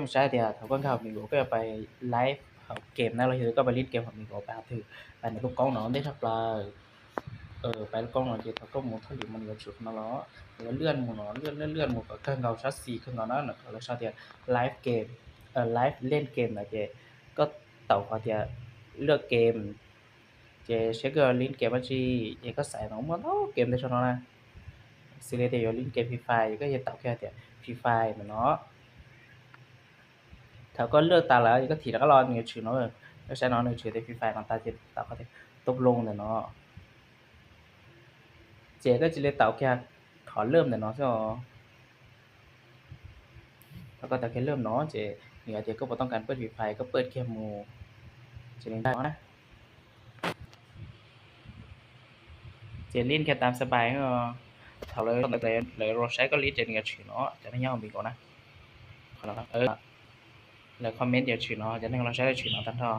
không sai thì thảo con học mình cóไปไลฟ์เกมนะเราคือก็ไปเล่นเกมของmìnhก็ไปถือไปในลูกกล้องเนาะได้ทับลาไปลูกกล้องเนาะที่เขาก็หมุนทะลุมันก็ชุดมาเนาะแล้วเลื่อนหมู่เนาะเลื่อนหมู่ก็เครื่องเงาชัดสีเครื่องเงานั้นน่ะแล้วชาที่ไลฟ์เกมไลฟ์เล่นเกมน่ะเจก็เต่าเขาที่เลือกเกมเจเช็คก็ลิงก์เกมว่าจีเจก็ใส่เนาะมันเกมได้ชนะสิเลยได้อยู่ลิงก์เกม Free Fire ก็จะเต่าแค่ที่ Free Fire เนาะเขาก็เลือกตาแล้วก็ถีแล้วก็รอ1ชื่อเนาะแล้วใช้เนาะ1ชื่อใน Free Fire ของตาที่ตาเขาที่ตกลงเนาะเจก็สิเลยเต่าแค่ขอเริ่มเนาะใช่บ่แล้วก็แต่แค่เริ่มเนาะเจนี่เจก็บ่ต้องการเปิด Free Fire ก็เปิดแค่หมู่สิได้นะเจเล่นแค่ตามสบายก็เขาเลยเราใช้ก็ลิสต์1ชื่อเนาะจะได้ยาวมีก่อนนะขอแล้วแล้วคอมเมนต์เดี๋ยวชื่อเนาะจะได้เราใช้ได้ชื่อเนาะตั้งเท่า